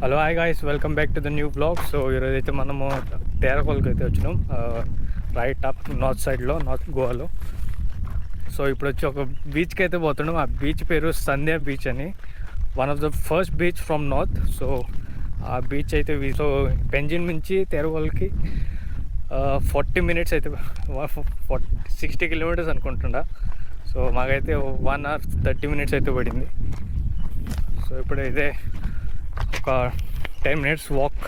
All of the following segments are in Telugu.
Hello hi guys, welcome back to the new blog. So ఈరోజైతే మనము తేరకోల్కి అయితే వచ్చినాం, రైట్ అప్ నార్త్ సైడ్లో, నార్త్ గోవాలో. సో ఇప్పుడు వచ్చి ఒక బీచ్కి అయితే పోతున్నాం. ఆ బీచ్ పేరు సంధ్యా బీచ్ అని, one of the first beach from north. So ఆ బీచ్ అయితే సో పెంజిన్ నుంచి తేరకోల్కి 40 minutes అయితే 60 kilometers అనుకుంటుండా. సో మాకైతే 1 hour 30 minutes అయితే పడింది. సో ఇప్పుడు ఇదే ఒక 10 minutes వాక్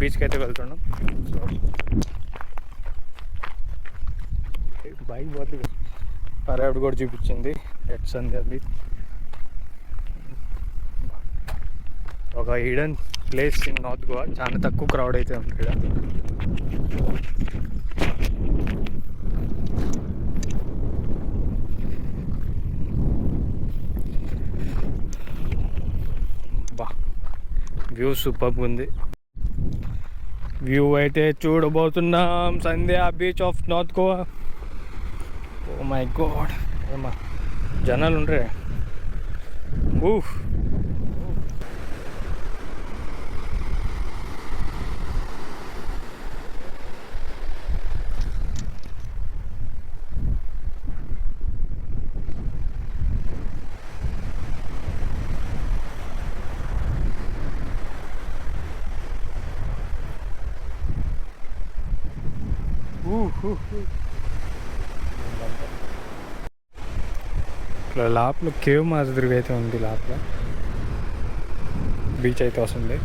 బీచ్కి అయితే వెళ్తున్నాం. సో బైక్ పోతుంది, ర్యాపిడ్ కూడా చూపించింది ఎట్ సంధ్యా బీచ్. ఒక hidden place in north Goa, చాలా తక్కువ క్రౌడ్ అయితే ఉంది ఇక్కడ. వ్యూ సూపర్ ఉంది. వ్యూ అయితే చూడబోతున్నాం Sandhya beach of north Goa. Oh my god, ఏమా జనాలు ఉంటాయి. ఊహ్, ఇట్లా లోపల కేవ్ మాదిరిగా అయితే ఉంది. లోపల బీచ్ అయితే వస్తుంది.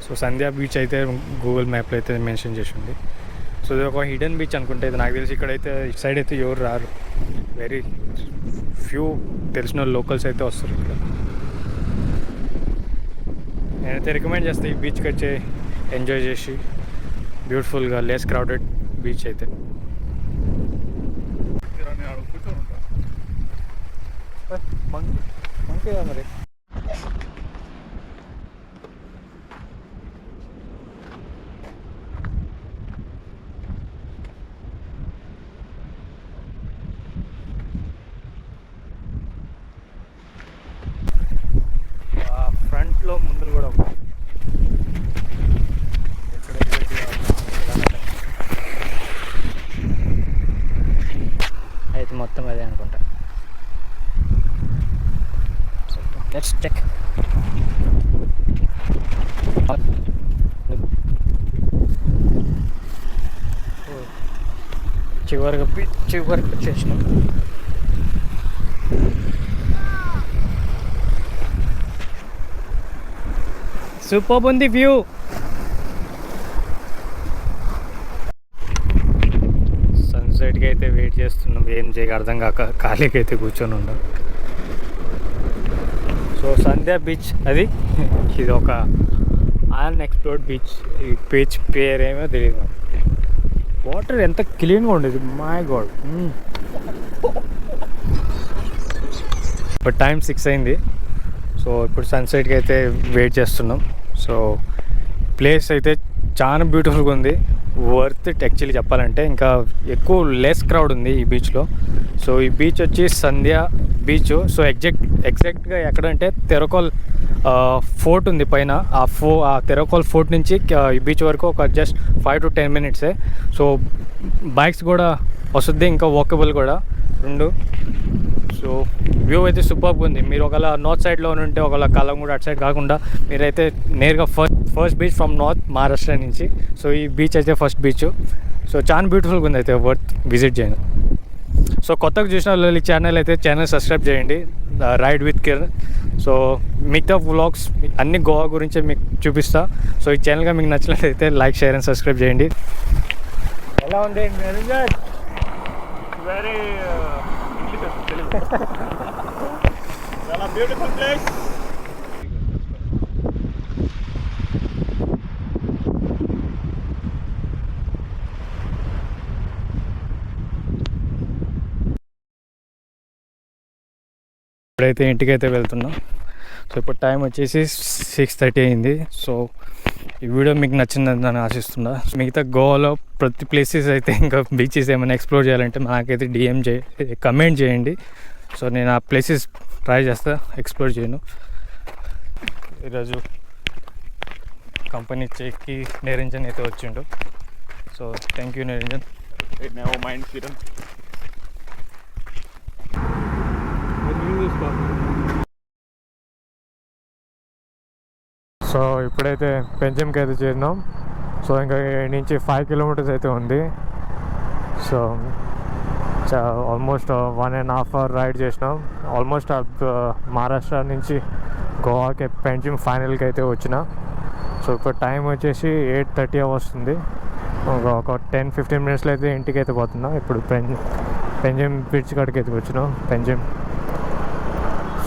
సో సంధ్యా బీచ్ అయితే గూగుల్ మ్యాప్లో అయితే మెన్షన్ చేసి ఉంది. సో ఇది ఒక హిడెన్ బీచ్ అనుకుంటే, ఇది నాకు తెలిసి ఇక్కడైతే ఇటు సైడ్ అయితే ఎవరు రారు, వెరీ ఫ్యూ తెలిసిన లోకల్స్ అయితే వస్తారు ఇక్కడ. నేనైతే రికమెండ్ చేస్తాను ఈ బీచ్కి వచ్చి ఎంజాయ్ చేసి, బ్యూటిఫుల్గా లెస్ క్రౌడెడ్ బీచ్ అయితే. మంకీదా మరి? ఫ్రంట్లో ముందర కూడా ఉంది. అయితే మొత్తం అదే అనుకుంటా. Let's check. చివరికి వచ్చేసినాం. సూపర్ ఉంది వ్యూ. సన్సెట్కి అయితే వెయిట్ చేస్తున్నాం, ఏం చేయక అర్థం కాక ఖాళీకి అయితే కూర్చొని ఉన్నాం. సో సంధ్యా బీచ్ అది, ఇది ఒక అన్ఎక్స్ప్లోర్డ్ బీచ్. ఈ బీచ్ పేరేమో తెలియదు. వాటర్ ఎంత క్లీన్గా ఉండేది, మై గాడ్. ఇప్పుడు టైం 6 అయింది. సో ఇప్పుడు సన్సెట్కి అయితే వెయిట్ చేస్తున్నాం. సో ప్లేస్ అయితే చాలా బ్యూటిఫుల్గా ఉంది, వర్త్ ఇట్ యాక్చువల్లీ చెప్పాలంటే. ఇంకా ఎక్కువ లెస్ క్రౌడ్ ఉంది ఈ బీచ్లో. సో ఈ బీచ్ వచ్చి సంధ్యా బీచ్. సో ఎగ్జాక్ట్గా ఎక్కడంటే తెరకోల్ ఫోర్ట్ ఉంది పైన. ఆ తెరకోల్ ఫోర్ట్ నుంచి ఈ బీచ్ వరకు ఒక just 5 to 10 minutes. So bikes కూడా వస్తుంది, ఇంకా వాకబుల్ కూడా రెండు. సో వ్యూ అయితే సూపర్గా ఉంది. మీరు ఒకవేళ నార్త్ సైడ్లో ఉంటే, ఒకవేళ కలంగూడ అటు సైడ్ కాకుండా మీరైతే నేరుగా first beach from north Maharashtra నుంచి. సో ఈ బీచ్ అయితే ఫస్ట్ బీచ్. సో చాలా బ్యూటిఫుల్గా ఉంది, అయితే వర్త్ విజిట్ చేయండి. సో కొత్తగా చూసిన వాళ్ళు ఈ ఛానల్ సబ్స్క్రైబ్ చేయండి, రైడ్ విత్ కిరణ్. సో మిగతా వ్లాగ్స్ అన్ని గోవా గురించి మీకు చూపిస్తా. సో ఈ ఛానల్గా మీకు నచ్చినట్లయితే లైక్, షేర్ అండ్ సబ్స్క్రైబ్ చేయండి. ఎలా ఉంది? వెరీ చాలా బ్యూటిఫుల్ ప్లేస్. ఇప్పుడైతే ఇంటికైతే వెళ్తున్నాం. సో ఇప్పుడు టైం వచ్చేసి 6:30 అయింది. సో ఈ వీడియో మీకు నచ్చిందని ఆశిస్తున్నా. మిగతా గోవాలో ప్రతి ప్లేసెస్ అయితే ఇంకా బీచెస్ ఏమైనా ఎక్స్ప్లోర్ చేయాలంటే నాకైతే కమెంట్ చేయండి. సో నేను ఆ ప్లేసెస్ ట్రై చేస్తా, ఎక్స్ప్లోర్ చేయను. ఈరోజు కంపెనీ చెక్కి నిరంజన్ అయితే వచ్చిండు. So thank you Niranjan. Never mind, Kiran. So ఇప్పుడైతే పెంజంకి అయితే చేరినాం. సో ఇంకా నుంచి 5 కిలోమీటర్స్ అయితే ఉంది. సో ఆల్మోస్ట్ 1.5 hour రైడ్ చేసినాం. ఆల్మోస్ట్ మహారాష్ట్ర నుంచి గోవాకి పెంజిమ్ ఫైనల్కి అయితే వచ్చిన. సో ఇప్పుడు టైం వచ్చేసి 8:30 వస్తుంది. ఒక 10-15 మినిట్స్లో అయితే ఇంటికి అయితే పోతున్నాం. ఇప్పుడు పెంజిమ్ బ్రిడ్జ్ కాడికి అయితే వచ్చినాం పెంజిమ్.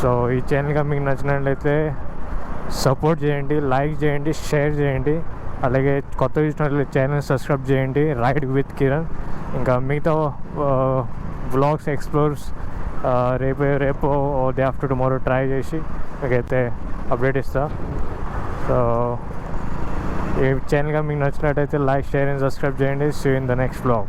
సో ఈ ఛానల్గా మీకు నచ్చినట్లయితే సపోర్ట్ చేయండి, లైక్ చేయండి, షేర్ చేయండి. అలాగే కొత్త చూసినట్లయితే ఛానల్ సబ్స్క్రైబ్ చేయండి. Ride with Kiran. ఇంకా మిగతా వ్లాగ్స్ ఎక్స్ప్లోర్స్ రేపు డే ఆఫ్టర్ టుమారో ట్రై చేసి మీకైతే అప్డేట్ ఇస్తా. సో ఈ ఛానల్గా మీకు నచ్చినట్టయితే లైక్, షేర్ అండ్ సబ్స్క్రైబ్ చేయండి. See you in the next vlog.